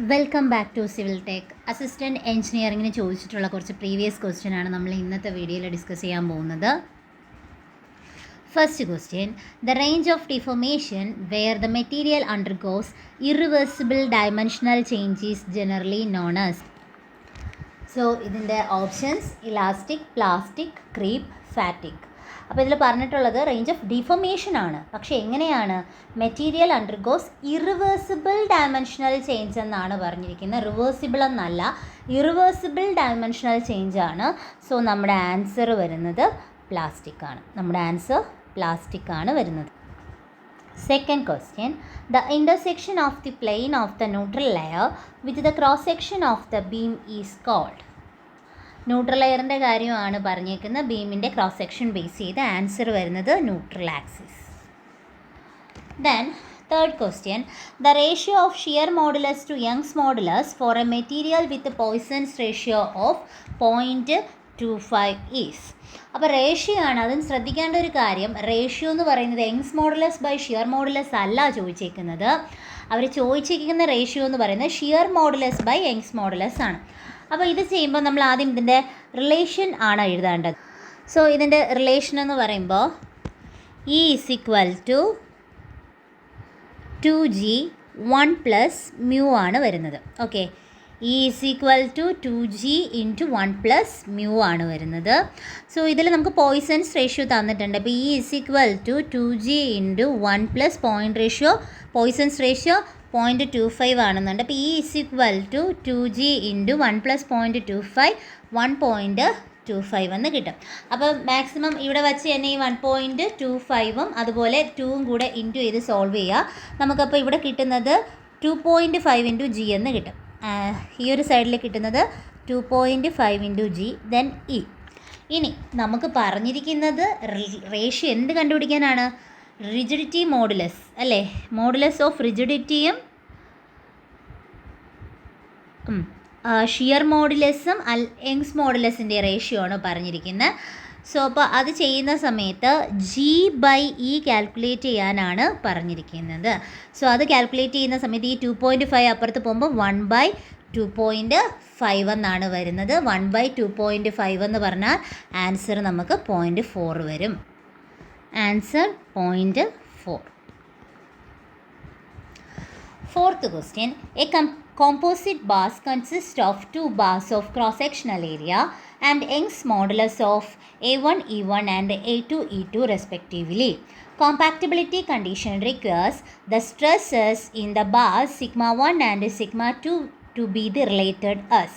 Welcome back to civil tech. Assistant എഞ്ചിനീയറിങ്ങിന് ചോദിച്ചിട്ടുള്ള കുറച്ച് പ്രീവിയസ് ക്വസ്റ്റ്യനാണ് നമ്മൾ ഇന്നത്തെ വീഡിയോയിൽ ഡിസ്കസ് ചെയ്യാൻ പോകുന്നത്. First question, the range of deformation where the material undergoes irreversible dimensional change is generally known as. So ഇതിൻ്റെ options elastic, plastic, creep, fatigue. അപ്പോൾ ഇതിൽ പറഞ്ഞിട്ടുള്ളത് റേഞ്ച് ഓഫ് ഡിഫോർമേഷൻ ആണ്. പക്ഷേ എങ്ങനെയാണ്? Material undergoes irreversible dimensional change എന്നാണ് പറഞ്ഞിരിക്കുന്നത്. Reversible എന്നല്ല, ഇറിവേഴ്സിബിൾ ഡയമെൻഷണൽ ചേഞ്ച് ആണ്. സോ നമ്മുടെ ആൻസർ വരുന്നത് പ്ലാസ്റ്റിക് ആണ്. നമ്മുടെ ആൻസർ പ്ലാസ്റ്റിക് ആണ് വരുന്നത്. Second question, the intersection of the plane of the neutral layer with the cross section of the beam is called. Neutral ലെയറിൻ്റെ കാര്യമാണ് പറഞ്ഞേക്കുന്നത്. ബീമിൻ്റെ ക്രോസ് സെക്ഷൻ ബേസ് ചെയ്ത് ആൻസർ വരുന്നത് neutral axis. Then third question, the ratio of shear modulus to Young's modulus for a material with Poisson's ratio of 0.25 is. അപ്പോൾ ratio ആണ്. അതും ശ്രദ്ധിക്കേണ്ട ഒരു കാര്യം, റേഷ്യോ എന്ന് പറയുന്നത് Young's modulus by shear modulus അല്ല ചോദിച്ചേക്കുന്നത്. അവർ ചോദിച്ചിരിക്കുന്ന റേഷ്യോ എന്ന് പറയുന്നത് shear modulus by Young's modulus ആണ്. അപ്പോൾ ഇത് ചെയ്യുമ്പോൾ നമ്മൾ ആദ്യം ഇതിൻ്റെ റിലേഷൻ ആണ് എഴുതേണ്ടത്. സോ ഇതിൻ്റെ റിലേഷൻ എന്ന് പറയുമ്പോൾ E is equal to 2g 1 + μ ആണ് വരുന്നത്. Okay, E is equal to 2g × 1 + μ ആണ് വരുന്നത്. സോ ഇതിൽ നമുക്ക് പോയ്സൺസ് റേഷ്യോ തന്നിട്ടുണ്ട്. അപ്പോൾ E is equal to 2g × 1 + point ratio, Poisson's ratio 0.25 ആണെന്നുണ്ട്. അപ്പോൾ E is equal to 2g × 1 + 0.25 1.25 എന്ന് കിട്ടും. അപ്പോൾ മാക്സിമം ഇവിടെ വച്ച് തന്നെ ഈ 1.25ഉം അതുപോലെ 2ഉം കൂടെ ഇൻറ്റു ചെയ്ത് സോൾവ് ചെയ്യുക. നമുക്കപ്പോൾ ഇവിടെ കിട്ടുന്നത് 2.5 × g എന്ന് കിട്ടും. ഈ ഒരു സൈഡിൽ കിട്ടുന്നത് 2.5 × g ദെൻ E. ഇനി നമുക്ക് പറഞ്ഞിരിക്കുന്നത് റേഷ്യോ എന്ത് കണ്ടുപിടിക്കാനാണ്? റിജിഡിറ്റി മോഡുലസ് അല്ലേ? മോഡുലസ് ഓഫ് റിജിഡിറ്റിയും ഷിയർ മോഡുലസും യങ്സ് മോഡുലസിൻ്റെ റേഷ്യോ ആണ് പറഞ്ഞിരിക്കുന്നത്. സോ അപ്പോൾ അത് ചെയ്യുന്ന സമയത്ത് G/E കാൽക്കുലേറ്റ് ചെയ്യാനാണ് പറഞ്ഞിരിക്കുന്നത്. സോ അത് കാൽക്കുലേറ്റ് ചെയ്യുന്ന സമയത്ത് ഈ 2.5 അപ്പുറത്ത് പോകുമ്പോൾ 1/2.5 എന്നാണ് വരുന്നത്. 1/2.5 എന്ന് പറഞ്ഞാൽ ആൻസർ നമുക്ക് 0.4 വരും. Answer 0.4. Fourth question, a composite bars consists of 2 bars of cross-sectional area and Young's modulus of A1, E1 and A2, E2 respectively. Compactability condition requires the stresses in the bars sigma1 and sigma2 to be the related as.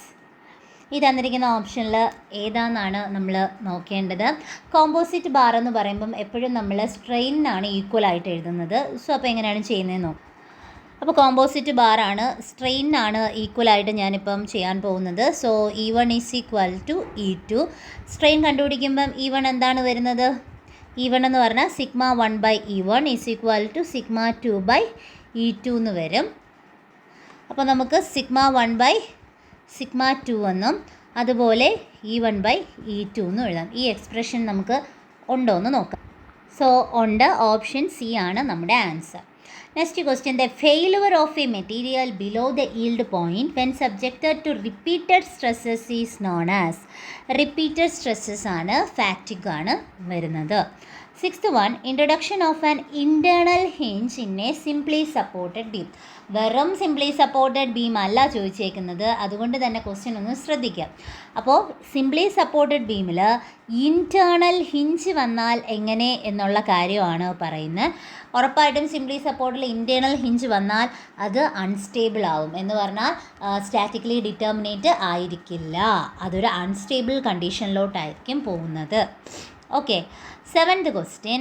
ഈ തന്നിരിക്കുന്ന ഓപ്ഷനിൽ ഏതാണെന്നാണ് നമ്മൾ നോക്കേണ്ടത്. Composite bar എന്ന് പറയുമ്പം എപ്പോഴും നമ്മൾ സ്ട്രെയിനാണ് ഈക്വലായിട്ട് എഴുതുന്നത്. സോ അപ്പോൾ എങ്ങനെയാണ് ചെയ്യുന്നതെന്ന് നോക്കാം. അപ്പോൾ കോമ്പോസിറ്റ് ബാറാണ്, സ്ട്രെയിനാണ് ഈക്വലായിട്ട് ഞാനിപ്പം ചെയ്യാൻ പോകുന്നത്. So E1 is equal to E2. Strain കണ്ടുപിടിക്കുമ്പം E1 എന്താണ് വരുന്നത്? E1 എന്ന് പറഞ്ഞാൽ sigma1/E1 is equal to sigma2/E2 എന്ന് വരും. അപ്പോൾ നമുക്ക് sigma1/sigma2 എന്നും അതുപോലെ E1/E2 എന്നും എഴുതാം. ഈ എക്സ്പ്രഷൻ നമുക്ക് ഉണ്ടോ എന്ന് നോക്കാം. സോ ഉണ്ട്, ഓപ്ഷൻ സി ആണ് നമ്മുടെ answer. Next question, the failure of a material below the yield point when subjected to repeated stresses is known as. Repeated stresses ആണ്, ഫാറ്റിഗ് ആണ് വരുന്നത്. Sixth one, introduction of an internal hinge in a simply supported beam. വെറും simply supported beam അല്ല ചോദിച്ചേക്കുന്നത്, അതുകൊണ്ട് തന്നെ question ഒന്ന് ശ്രദ്ധിക്കാം. അപ്പോൾ സിംപ്ലി സപ്പോർട്ടഡ് ബീമിൽ ഇൻറ്റേർണൽ ഹിഞ്ച് വന്നാൽ എങ്ങനെ എന്നുള്ള കാര്യമാണ് പറയുന്നത്. ഉറപ്പായിട്ടും സിംപ്ലി സപ്പോർട്ടിൽ ഇൻറ്റേർണൽ ഹിഞ്ച് വന്നാൽ അത് അൺസ്റ്റേബിൾ ആവും. എന്ന് പറഞ്ഞാൽ സ്റ്റാറ്റിക്കലി ഡിറ്റർമിനേറ്റ് ആയിരിക്കില്ല, അതൊരു അൺസ്റ്റേബിൾ കണ്ടീഷനിലോട്ടായിരിക്കും പോകുന്നത്. Okay, seventh question,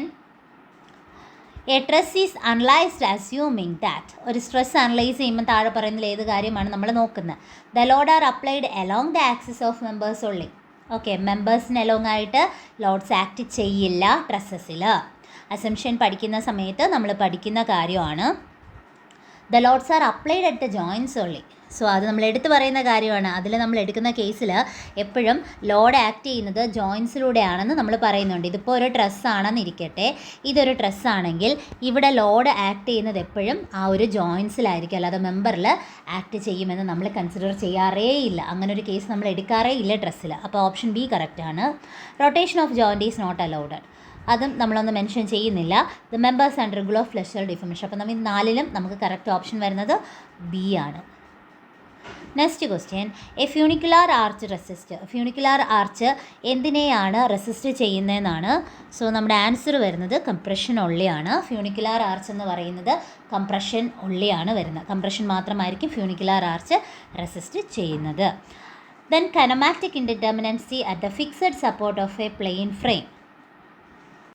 a stress is analysed assuming that. ഒരു സ്ട്രെസ് അനലൈസ് ചെയ്യുമ്പോൾ താഴെ പറയുന്നതിൽ ഏത് കാര്യമാണ് നമ്മൾ നോക്കുന്നത്? The load are applied along the axis of members only. Okay, മെമ്പേഴ്സിന് അലോങ് ആയിട്ട് ലോഡ്സ് ആക്ട് ചെയ്യില്ല ട്രസ്സസിൽ. അസംഷൻ പഠിക്കുന്ന സമയത്ത് നമ്മൾ പഠിക്കുന്ന കാര്യമാണ്. The loads are applied at the joints only. So അത് നമ്മൾ എടുത്തു പറയുന്ന കാര്യമാണ്. അതിൽ നമ്മൾ എടുക്കുന്ന കേസിൽ എപ്പോഴും ലോഡ് ആക്ട് ചെയ്യുന്നത് ജോയിൻസിലൂടെയാണെന്ന് നമ്മൾ പറയുന്നുണ്ട്. ഇതിപ്പോൾ ഒരു ട്രസ്സാണെന്ന് ഇരിക്കട്ടെ, ഇതൊരു ട്രസ്സാണെങ്കിൽ ഇവിടെ ലോഡ് ആക്ട് ചെയ്യുന്നത് എപ്പോഴും ആ ഒരു ജോയിൻസിലായിരിക്കും, അല്ലാതെ മെമ്പറിൽ ആക്ട് ചെയ്യുമെന്ന് നമ്മൾ കൺസിഡർ ചെയ്യാറേ ഇല്ല. അങ്ങനെ ഒരു കേസ് നമ്മൾ എടുക്കാറേ ഇല്ല ട്രസ്സിൽ. അപ്പോൾ ഓപ്ഷൻ ബി കറക്റ്റാണ്. Rotation of joint is not allowed, അതും നമ്മളൊന്ന് മെൻഷൻ ചെയ്യുന്നില്ല. The members undergo flexural deformation. അപ്പോൾ നമ്മൾ 4ലും നമുക്ക് കറക്റ്റ് ഓപ്ഷൻ വരുന്നത് ബി ആണ്. Next question, a funicular arch resist. Funicular arch എന്തിനെയാണ് റെസിസ്റ്റ് ചെയ്യുന്നതെന്നാണ്. സോ നമ്മുടെ ആൻസർ വരുന്നത് കംപ്രഷൻ ഒള്ളിയാണ്. ഫ്യൂണിക്കുലാർ ആർച്ച് എന്ന് പറയുന്നത് കംപ്രഷൻ ഒള്ളിയാണ് വരുന്നത്. കംപ്രഷൻ മാത്രമായിരിക്കും ഫ്യൂണിക്കുലാർ ആർച്ച് റെസിസ്റ്റ് ചെയ്യുന്നത്. Then kinematic indeterminacy at the fixed support of A plain frame.